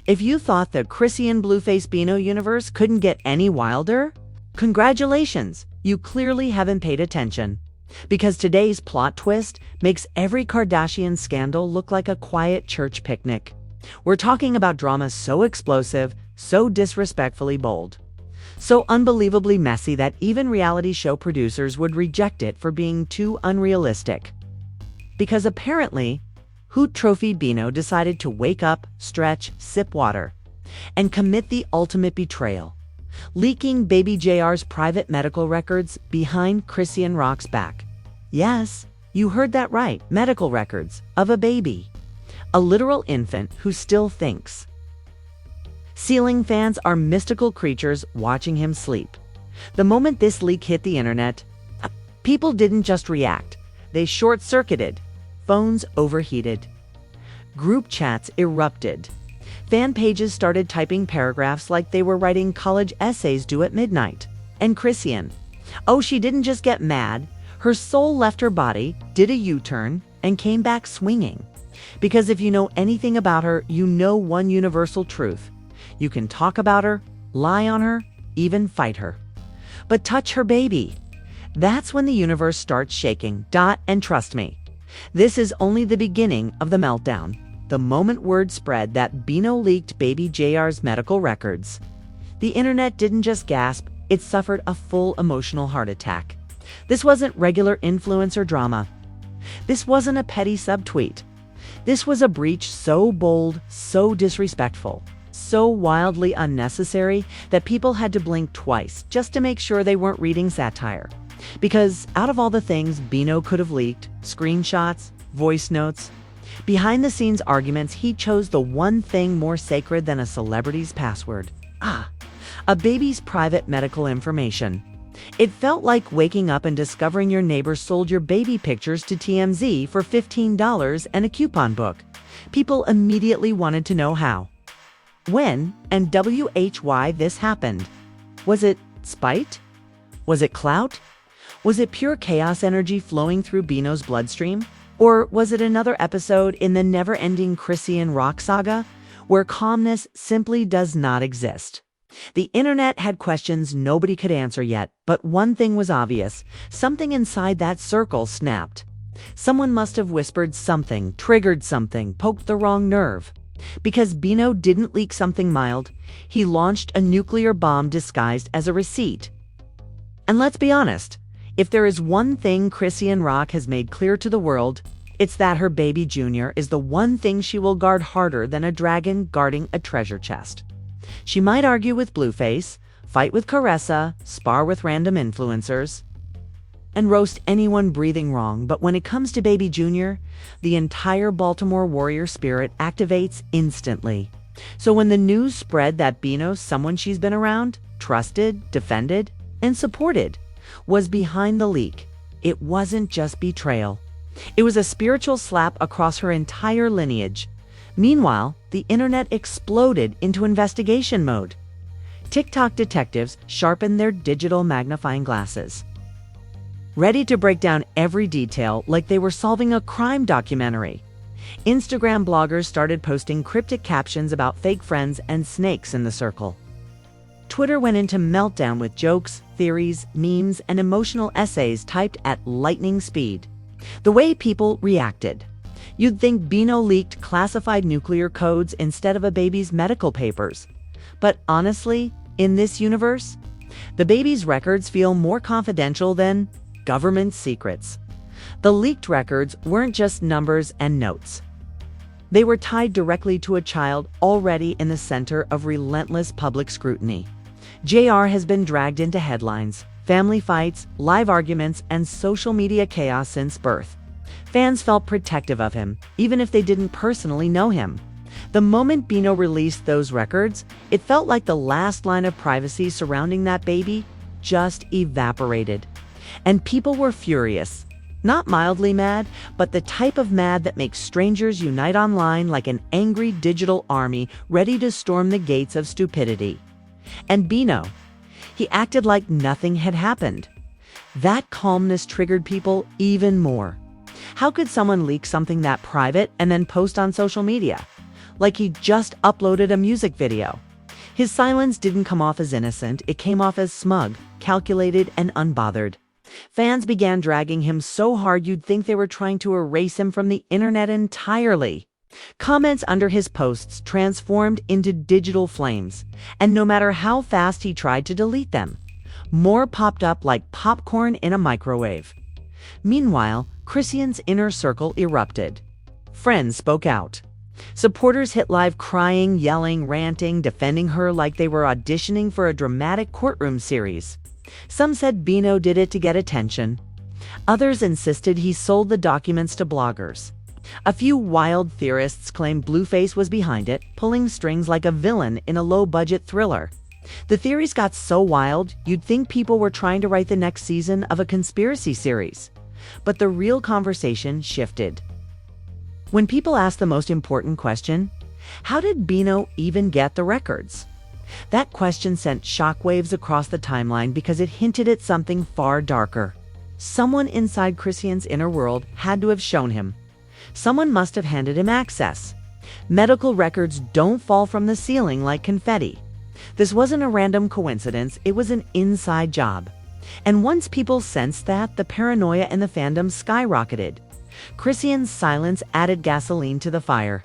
If you thought the Chrisean Blueface Bino universe couldn't get any wilder, congratulations, you clearly haven't paid attention. Because today's plot twist makes every Kardashian scandal look like a quiet church picnic. We're talking about drama so explosive, so disrespectfully bold, so unbelievably messy that even reality show producers would reject it for being too unrealistic. Because apparently, Hoot Trophy Bino decided to wake up, stretch, sip water, and commit the ultimate betrayal, leaking baby JR's private medical records behind Chrisean Rock's back. Yes, you heard that right, medical records of a baby, a literal infant who still thinks. Ceiling fans are mystical creatures watching him sleep. The moment this leak hit the internet, people didn't just react, they short-circuited. Phones overheated. Group chats erupted. Fan pages started typing paragraphs like they were writing college essays due at midnight. And Chrisean, oh, she didn't just get mad. Her soul left her body, did a U-turn, and came back swinging. Because if you know anything about her, you know one universal truth. You can talk about her, lie on her, even fight her. But touch her baby. That's when the universe starts shaking. And trust me, this is only the beginning of the meltdown. The moment word spread that Bino leaked baby JR's medical records, the internet didn't just gasp, it suffered a full emotional heart attack. This wasn't regular influencer drama. This wasn't a petty subtweet. This was a breach so bold, so disrespectful, so wildly unnecessary that people had to blink twice just to make sure they weren't reading satire. Because out of all the things Bino could have leaked, screenshots, voice notes, behind-the-scenes arguments, he chose the one thing more sacred than a celebrity's password. A baby's private medical information. It felt like waking up and discovering your neighbor sold your baby pictures to TMZ for $15 and a coupon book. People immediately wanted to know how, when, and why this happened. Was it spite? Was it clout? Was it pure chaos energy flowing through Bino's bloodstream? Or was it another episode in the never-ending Chrisean Rock saga, where calmness simply does not exist? The internet had questions nobody could answer yet, but one thing was obvious. Something inside that circle snapped. Someone must have whispered something, triggered something, poked the wrong nerve. Because Bino didn't leak something mild, he launched a nuclear bomb disguised as a receipt. And let's be honest, if there is one thing Chrisean Rock has made clear to the world, it's that her baby Junior is the one thing she will guard harder than a dragon guarding a treasure chest. She might argue with Blueface, fight with Caressa, spar with random influencers, and roast anyone breathing wrong, but when it comes to baby Junior, the entire Baltimore warrior spirit activates instantly. So when the news spread that Bino, someone she's been around, trusted, defended, and supported, was behind the leak, it wasn't just betrayal. It was a spiritual slap across her entire lineage. Meanwhile, the internet exploded into investigation mode. TikTok detectives sharpened their digital magnifying glasses, ready to break down every detail like they were solving a crime documentary. Instagram bloggers started posting cryptic captions about fake friends and snakes in the circle. Twitter went into meltdown with jokes, theories, memes, and emotional essays typed at lightning speed. The way people reacted. You'd think Bino leaked classified nuclear codes instead of a baby's medical papers. But honestly, in this universe, the baby's records feel more confidential than government secrets. The leaked records weren't just numbers and notes. They were tied directly to a child already in the center of relentless public scrutiny. JR has been dragged into headlines, family fights, live arguments, and social media chaos since birth. Fans felt protective of him, even if they didn't personally know him. The moment Bino released those records, it felt like the last line of privacy surrounding that baby just evaporated. And people were furious. Not mildly mad, but the type of mad that makes strangers unite online like an angry digital army ready to storm the gates of stupidity. And Bino, he acted like nothing had happened. That calmness triggered people even more. How could someone leak something that private and then post on social media? like he just uploaded a music video. His silence didn't come off as innocent, it came off as smug, calculated, and unbothered. Fans began dragging him so hard you'd think they were trying to erase him from the internet entirely. Comments under his posts transformed into digital flames, and no matter how fast he tried to delete them, more popped up like popcorn in a microwave. Meanwhile, Chrisean's inner circle erupted. Friends spoke out. Supporters hit live crying, yelling, ranting, defending her like they were auditioning for a dramatic courtroom series. Some said Bino did it to get attention. Others insisted he sold the documents to bloggers. A few wild theorists claimed Blueface was behind it, pulling strings like a villain in a low-budget thriller. The theories got so wild, you'd think people were trying to write the next season of a conspiracy series. But the real conversation shifted. When people asked the most important question, how did Bino even get the records? That question sent shockwaves across the timeline because it hinted at something far darker. Someone inside Chrisean's inner world had to have shown him. Someone must have handed him access. Medical records don't fall from the ceiling like confetti. This wasn't a random coincidence, it was an inside job. And once people sensed that, the paranoia and the fandom skyrocketed. Chrisean's silence added gasoline to the fire.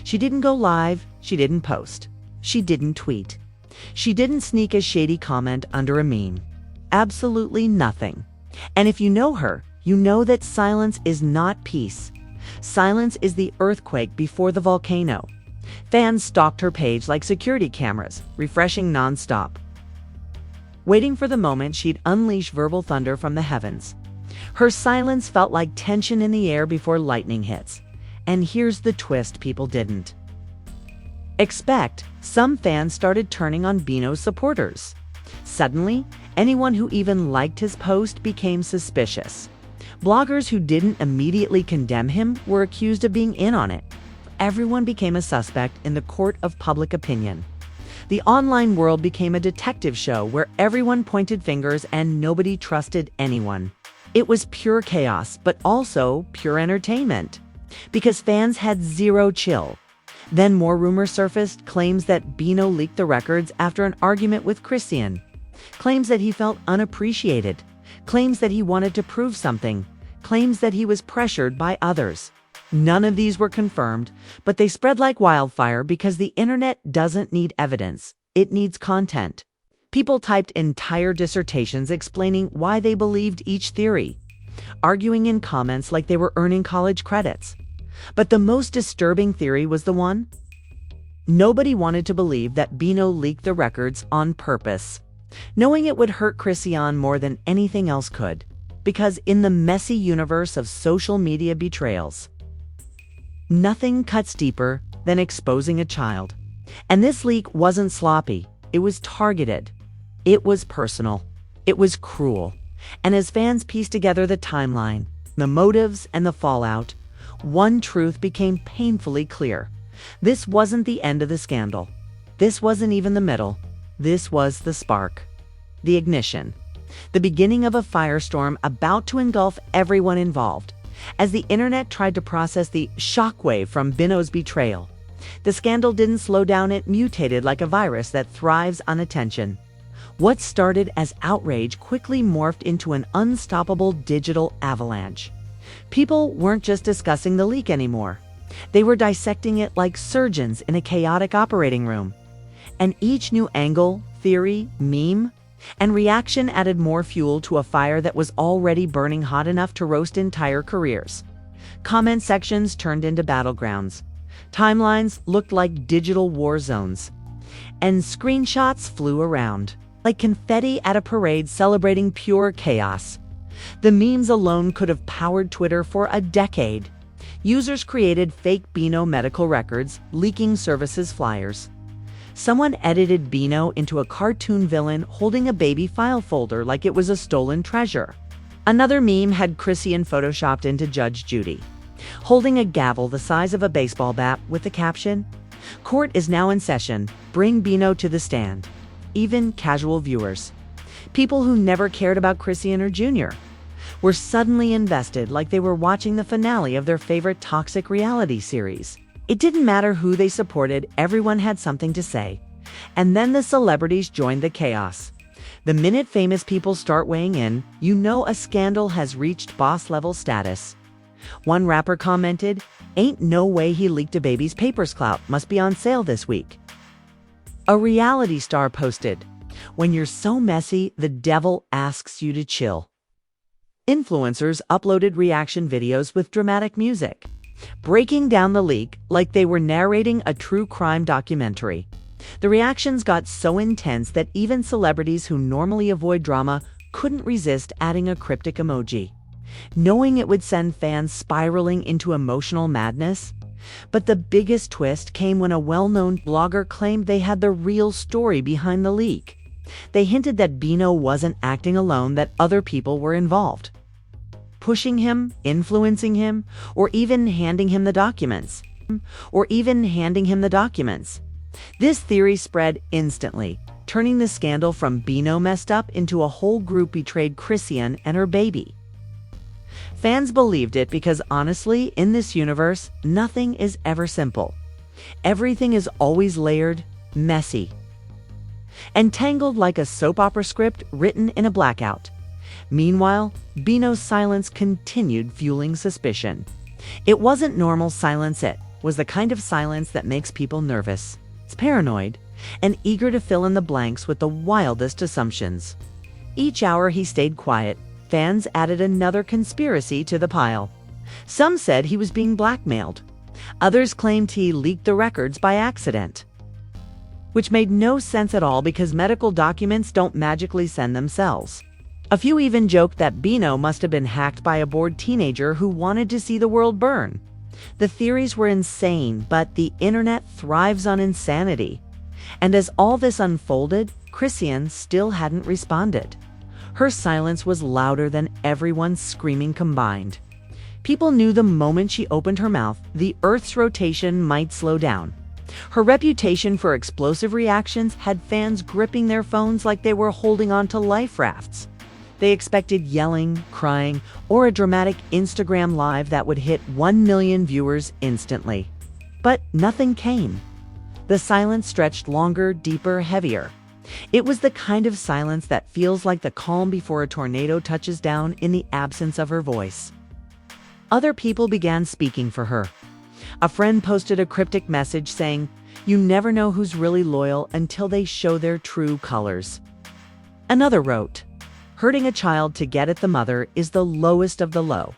She didn't go live, she didn't post, she didn't tweet. She didn't sneak a shady comment under a meme. Absolutely nothing. And if you know her, you know that silence is not peace. Silence is the earthquake before the volcano. Fans stalked her page like security cameras, refreshing nonstop, waiting for the moment she'd unleash verbal thunder from the heavens. Her silence felt like tension in the air before lightning hits. And here's the twist people didn't expect. Some fans started turning on Bino's supporters. Suddenly, anyone who even liked his post became suspicious. Bloggers who didn't immediately condemn him were accused of being in on it. Everyone became a suspect in the court of public opinion. The online world became a detective show where everyone pointed fingers and nobody trusted anyone. It was pure chaos, but also pure entertainment, because fans had zero chill. Then more rumors surfaced, claims that Bino leaked the records after an argument with Chrisean, claims that he felt unappreciated, claims that he wanted to prove something, claims that he was pressured by others. None of these were confirmed, but they spread like wildfire because the internet doesn't need evidence, it needs content. People typed entire dissertations explaining why they believed each theory, arguing in comments like they were earning college credits. But the most disturbing theory was the one nobody wanted to believe, that Bino leaked the records on purpose, knowing it would hurt Chrisean more than anything else could. Because in the messy universe of social media betrayals, nothing cuts deeper than exposing a child. And this leak wasn't sloppy, it was targeted. It was personal. It was cruel. And as fans pieced together the timeline, the motives, and the fallout, one truth became painfully clear. This wasn't the end of the scandal. This wasn't even the middle. This was the spark. The ignition. The beginning of a firestorm about to engulf everyone involved. As the internet tried to process the shockwave from Bino's betrayal, the scandal didn't slow down, it mutated like a virus that thrives on attention. What started as outrage quickly morphed into an unstoppable digital avalanche. People weren't just discussing the leak anymore. They were dissecting it like surgeons in a chaotic operating room. And each new angle, theory, meme, and reaction added more fuel to a fire that was already burning hot enough to roast entire careers. Comment sections turned into battlegrounds. Timelines looked like digital war zones. And screenshots flew around like confetti at a parade celebrating pure chaos. The memes alone could have powered Twitter for a decade. Users created fake Bino medical records, leaking services flyers. Someone edited Bino into a cartoon villain holding a baby file folder like it was a stolen treasure. Another meme had Chrisean photoshopped into Judge Judy, holding a gavel the size of a baseball bat with the caption, "Court is now in session, bring Bino to the stand." Even casual viewers, people who never cared about Chrisean or Jr., were suddenly invested like they were watching the finale of their favorite toxic reality series. It didn't matter who they supported, everyone had something to say. And then the celebrities joined the chaos. The minute famous people start weighing in, you know a scandal has reached boss-level status. One rapper commented, "Ain't no way he leaked a baby's papers clout, must be on sale this week." A reality star posted, "When you're so messy, the devil asks you to chill." Influencers uploaded reaction videos with dramatic music, breaking down the leak like they were narrating a true crime documentary. The reactions got so intense that even celebrities who normally avoid drama couldn't resist adding a cryptic emoji, knowing it would send fans spiraling into emotional madness. But the biggest twist came when a well-known blogger claimed they had the real story behind the leak. They hinted that Bino wasn't acting alone, that other people were involved, pushing him, influencing him, or even handing him the documents. This theory spread instantly, turning the scandal from Bino messed up into a whole group betrayed Chrisean and her baby. Fans believed it because honestly, in this universe, nothing is ever simple. Everything is always layered, messy, and tangled like a soap opera script written in a blackout. Meanwhile, Bino's silence continued fueling suspicion. It wasn't normal silence, it was the kind of silence that makes people nervous, paranoid, and eager to fill in the blanks with the wildest assumptions. Each hour he stayed quiet, fans added another conspiracy to the pile. Some said he was being blackmailed. Others claimed he leaked the records by accident, which made no sense at all because medical documents don't magically send themselves. A few even joked that Bino must have been hacked by a bored teenager who wanted to see the world burn. The theories were insane, but the internet thrives on insanity. And as all this unfolded, Chrisean still hadn't responded. Her silence was louder than everyone's screaming combined. People knew the moment she opened her mouth, the Earth's rotation might slow down. Her reputation for explosive reactions had fans gripping their phones like they were holding on to life rafts. They expected yelling, crying, or a dramatic Instagram live that would hit 1 million viewers instantly. But nothing came. The silence stretched longer, deeper, heavier. It was the kind of silence that feels like the calm before a tornado touches down in the absence of her voice. Other people began speaking for her. A friend posted a cryptic message saying, "You never know who's really loyal until they show their true colors." Another wrote, "Hurting a child to get at the mother is the lowest of the low."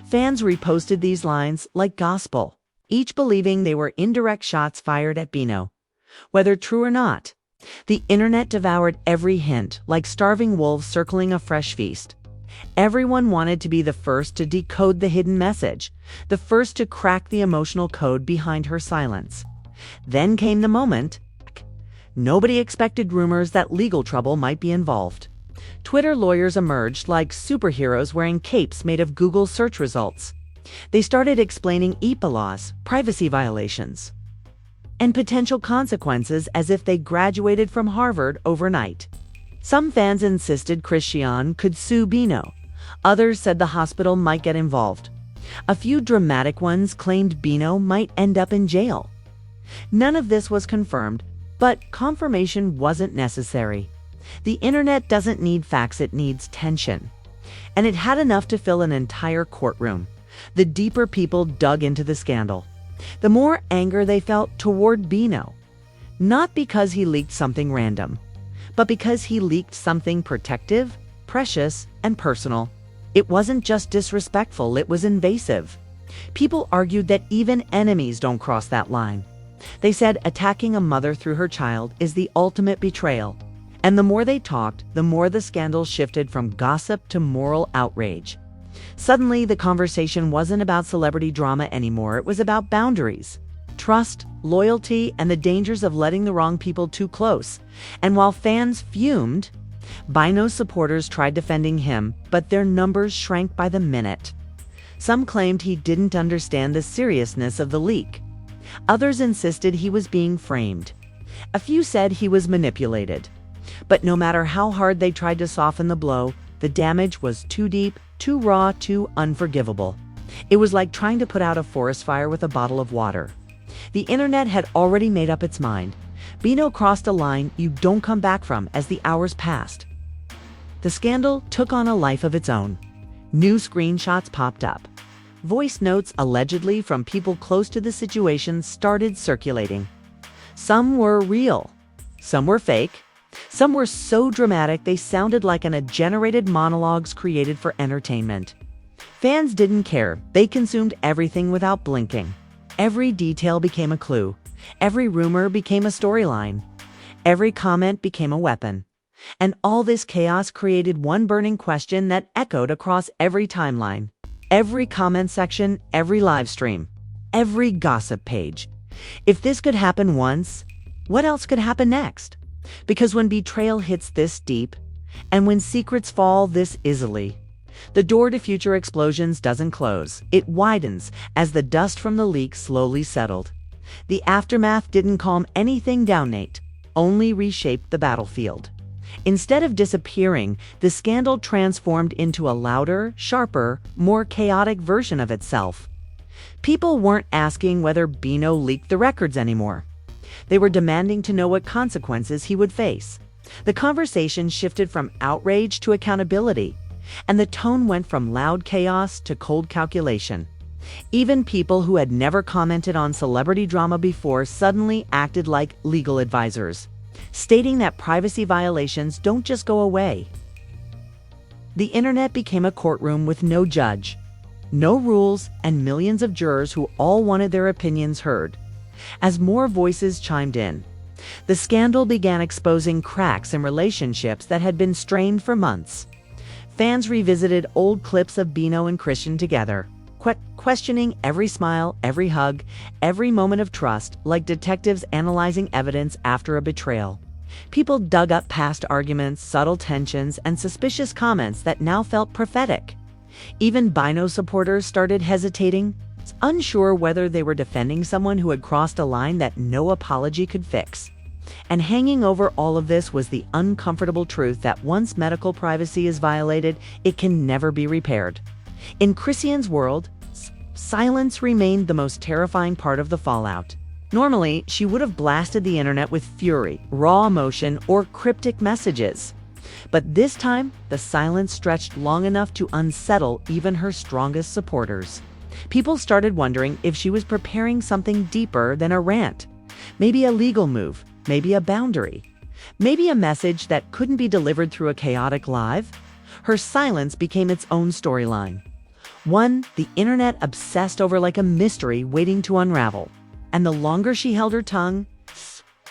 Fans reposted these lines like gospel, each believing they were indirect shots fired at Bino. Whether true or not, the internet devoured every hint like starving wolves circling a fresh feast. Everyone wanted to be the first to decode the hidden message, the first to crack the emotional code behind her silence. Then came the moment. Nobody expected rumors that legal trouble might be involved. Twitter lawyers emerged like superheroes wearing capes made of Google search results. They started explaining HIPAA laws, privacy violations, and potential consequences as if they graduated from Harvard overnight. Some fans insisted Chrisean could sue Bino. Others said the hospital might get involved. A few dramatic ones claimed Bino might end up in jail. None of this was confirmed, but confirmation wasn't necessary. The internet doesn't need facts, it needs tension. And it had enough to fill an entire courtroom. The deeper people dug into the scandal, the more anger they felt toward Bino. Not because he leaked something random, but because he leaked something protective, precious, and personal. It wasn't just disrespectful, it was invasive. People argued that even enemies don't cross that line. They said attacking a mother through her child is the ultimate betrayal. And the more they talked, the more the scandal shifted from gossip to moral outrage. Suddenly, the conversation wasn't about celebrity drama anymore. It was about boundaries, trust, loyalty, and the dangers of letting the wrong people too close. And while fans fumed, Bino's supporters tried defending him, but their numbers shrank by the minute. Some claimed he didn't understand the seriousness of the leak. Others insisted he was being framed. A few said he was manipulated. But no matter how hard they tried to soften the blow, the damage was too deep, too raw, too unforgivable. It was like trying to put out a forest fire with a bottle of water. The internet had already made up its mind. Bino crossed a line you don't come back from as the hours passed. The scandal took on a life of its own. New screenshots popped up. Voice notes allegedly from people close to the situation started circulating. Some were real, some were fake, some were so dramatic they sounded like generated monologues created for entertainment. Fans didn't care. They consumed everything without blinking. Every detail became a clue. Every rumor became a storyline. Every comment became a weapon. And all this chaos created one burning question that echoed across every timeline, every comment section, every live stream, every gossip page. If this could happen once, what else could happen next? Because when betrayal hits this deep, and when secrets fall this easily, the door to future explosions doesn't close. It widens as the dust from the leak slowly settled. The aftermath didn't calm anything down, Nate, only reshaped the battlefield. Instead of disappearing, the scandal transformed into a louder, sharper, more chaotic version of itself. People weren't asking whether Bino leaked the records anymore. They were demanding to know what consequences he would face. The conversation shifted from outrage to accountability, and the tone went from loud chaos to cold calculation. Even people who had never commented on celebrity drama before suddenly acted like legal advisors, stating that privacy violations don't just go away. The internet became a courtroom with no judge, no rules, and millions of jurors who all wanted their opinions heard. As more voices chimed in, the scandal began exposing cracks in relationships that had been strained for months. Fans revisited old clips of Bino and Chrisean together, questioning every smile, every hug, every moment of trust, like detectives analyzing evidence after a betrayal. People dug up past arguments, subtle tensions, and suspicious comments that now felt prophetic. Even Bino supporters started hesitating, unsure whether they were defending someone who had crossed a line that no apology could fix. And hanging over all of this was the uncomfortable truth that once medical privacy is violated, it can never be repaired. In Chrisean's world, silence remained the most terrifying part of the fallout. Normally, she would have blasted the internet with fury, raw emotion, or cryptic messages. But this time, the silence stretched long enough to unsettle even her strongest supporters. People started wondering if she was preparing something deeper than a rant. Maybe a legal move, maybe a boundary, maybe a message that couldn't be delivered through a chaotic live. Her silence became its own storyline. One the internet obsessed over like a mystery waiting to unravel. And the longer she held her tongue,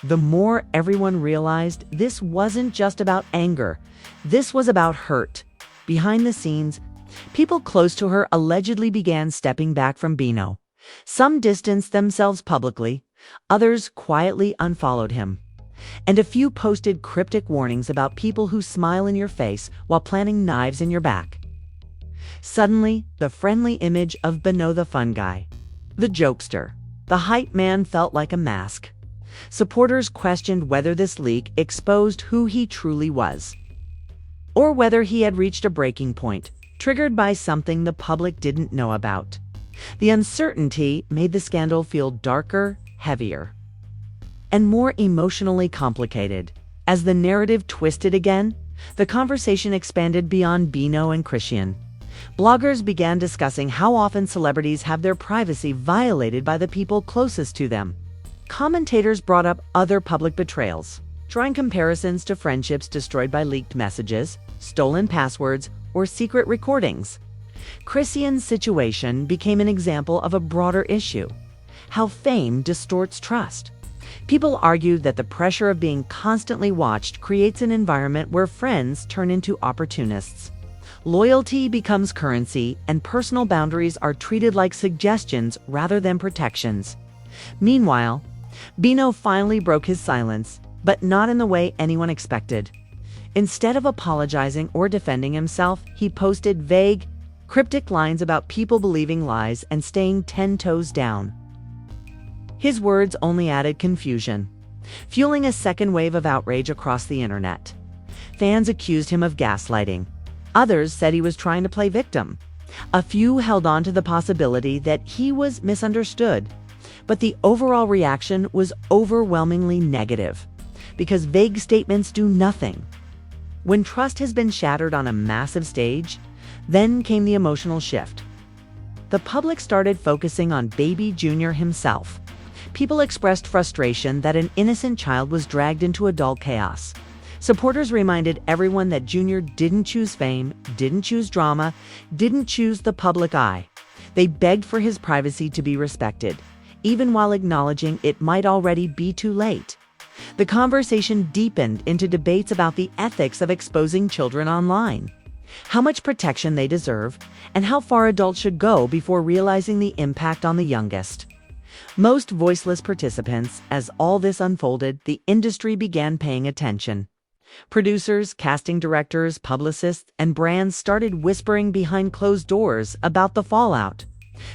the more everyone realized this wasn't just about anger. This was about hurt. Behind the scenes, people close to her allegedly began stepping back from Bino. Some distanced themselves publicly, others quietly unfollowed him. And a few posted cryptic warnings about people who smile in your face while planting knives in your back. Suddenly, the friendly image of Bino the fun guy, the jokester, the hype man felt like a mask. Supporters questioned whether this leak exposed who he truly was, or whether he had reached a breaking point, triggered by something the public didn't know about. The uncertainty made the scandal feel darker, heavier, and more emotionally complicated. As the narrative twisted again, the conversation expanded beyond Bino and Chrisean. Bloggers began discussing how often celebrities have their privacy violated by the people closest to them. Commentators brought up other public betrayals, drawing comparisons to friendships destroyed by leaked messages, stolen passwords, or secret recordings. Chrisean's situation became an example of a broader issue: how fame distorts trust. People argued that the pressure of being constantly watched creates an environment where friends turn into opportunists. Loyalty becomes currency, and personal boundaries are treated like suggestions rather than protections. Meanwhile, Bino finally broke his silence, but not in the way anyone expected. Instead of apologizing or defending himself, he posted vague, cryptic lines about people believing lies and staying 10 toes down. His words only added confusion, fueling a second wave of outrage across the internet. Fans accused him of gaslighting. Others said he was trying to play victim. A few held on to the possibility that he was misunderstood. But the overall reaction was overwhelmingly negative, because vague statements do nothing. When trust has been shattered on a massive stage, then came the emotional shift. The public started focusing on baby Junior himself. People expressed frustration that an innocent child was dragged into adult chaos. Supporters reminded everyone that Junior didn't choose fame, didn't choose drama, didn't choose the public eye. They begged for his privacy to be respected, even while acknowledging it might already be too late. The conversation deepened into debates about the ethics of exposing children online, how much protection they deserve, and how far adults should go before realizing the impact on the youngest. Most voiceless participants, as all this unfolded, the industry began paying attention. Producers, casting directors, publicists, and brands started whispering behind closed doors about the fallout.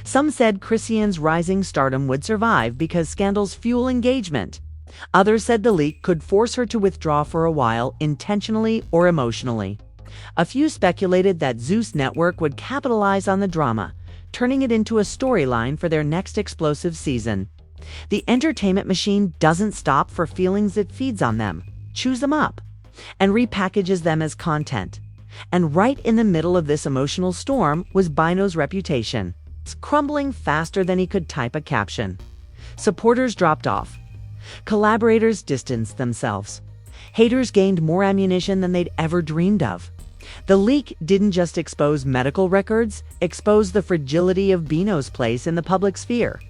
Some said Chrisean's rising stardom would survive because scandals fuel engagement. Others said the leak could force her to withdraw for a while, intentionally or emotionally. A few speculated that Zeus Network would capitalize on the drama, turning it into a storyline for their next explosive season. The entertainment machine doesn't stop for feelings, it feeds on them, chews them up, and repackages them as content. And right in the middle of this emotional storm was Bino's reputation. It's crumbling faster than he could type a caption. Supporters dropped off. Collaborators distanced themselves. Haters gained more ammunition than they'd ever dreamed of. The leak didn't just expose medical records, exposed the fragility of Bino's place in the public sphere.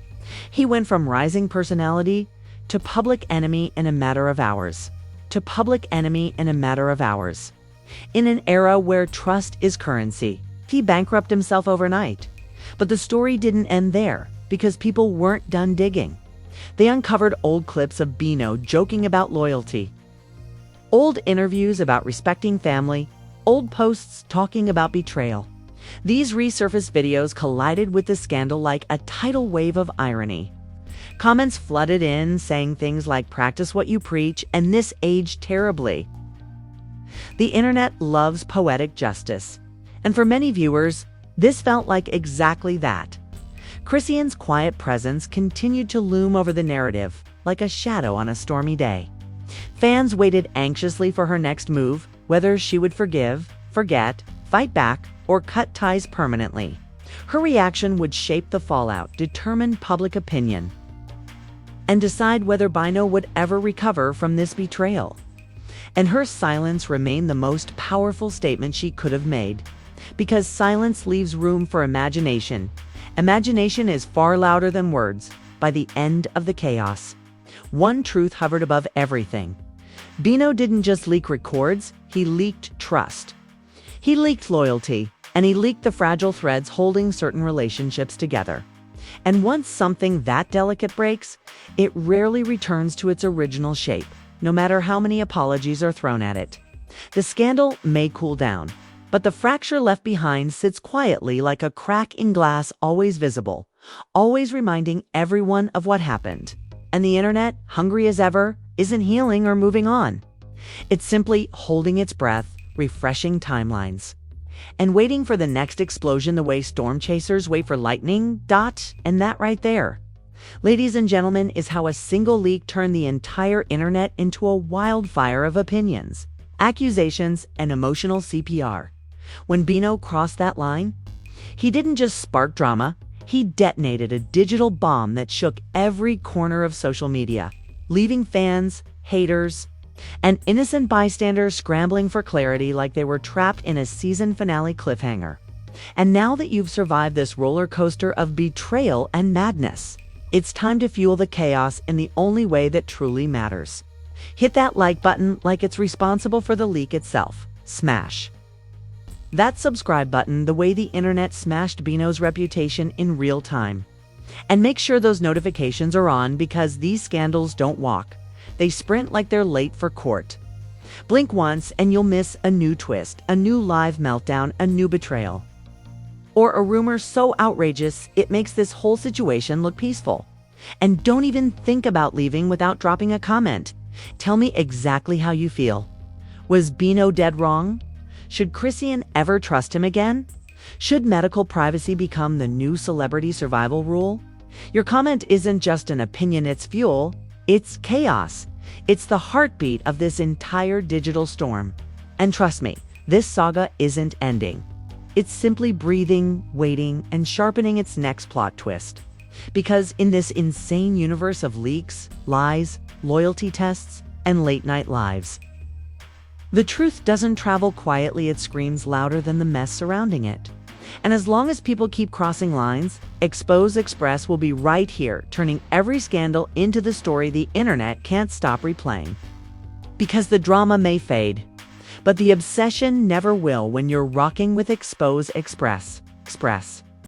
He went from rising personality to public enemy in a matter of hours. In an era where trust is currency, he bankrupted himself overnight. But the story didn't end there, because people weren't done digging. They uncovered old clips of Bino joking about loyalty, old interviews about respecting family, old posts talking about betrayal. These resurfaced videos collided with the scandal like a tidal wave of irony. Comments flooded in, saying things like "practice what you preach" and "this aged terribly." The internet loves poetic justice, and for many viewers, this felt like exactly that. Chrisean's quiet presence continued to loom over the narrative, like a shadow on a stormy day. Fans waited anxiously for her next move, whether she would forgive, forget, fight back, or cut ties permanently. Her reaction would shape the fallout, determine public opinion, and decide whether Bino would ever recover from this betrayal. And her silence remained the most powerful statement she could have made, because silence leaves room for imagination. Imagination is far louder than words. By the end of the chaos, one truth hovered above everything. Bino didn't just leak records, he leaked trust. He leaked loyalty, and he leaked the fragile threads holding certain relationships together. And once something that delicate breaks, it rarely returns to its original shape, no matter how many apologies are thrown at it. The scandal may cool down, but the fracture left behind sits quietly like a crack in glass, always visible, always reminding everyone of what happened. And the internet, hungry as ever, isn't healing or moving on. It's simply holding its breath, refreshing timelines, and waiting for the next explosion the way storm chasers wait for lightning. And that right there, ladies and gentlemen, is how a single leak turned the entire internet into a wildfire of opinions, accusations, and emotional CPR. When Bino crossed that line, he didn't just spark drama, he detonated a digital bomb that shook every corner of social media, leaving fans, haters, and innocent bystanders scrambling for clarity like they were trapped in a season finale cliffhanger. And now that you've survived this roller coaster of betrayal and madness, it's time to fuel the chaos in the only way that truly matters. Hit that like button like it's responsible for the leak itself. Smash that subscribe button the way the internet smashed Bino's reputation in real time. And make sure those notifications are on, because these scandals don't walk. They sprint like they're late for court. Blink once and you'll miss a new twist, a new live meltdown, a new betrayal, or a rumor so outrageous it makes this whole situation look peaceful. And don't even think about leaving without dropping a comment. Tell me exactly how you feel. Was Bino dead wrong? Should Chrisean ever trust him again? Should medical privacy become the new celebrity survival rule? Your comment isn't just an opinion, it's fuel, it's chaos. It's the heartbeat of this entire digital storm. And trust me, this saga isn't ending. It's simply breathing, waiting, and sharpening its next plot twist. Because in this insane universe of leaks, lies, loyalty tests, and late-night lives, the truth doesn't travel quietly, it screams louder than the mess surrounding it. And as long as people keep crossing lines, Expose Express will be right here, turning every scandal into the story the internet can't stop replaying. Because the drama may fade, but the obsession never will when you're rocking with Expose Express.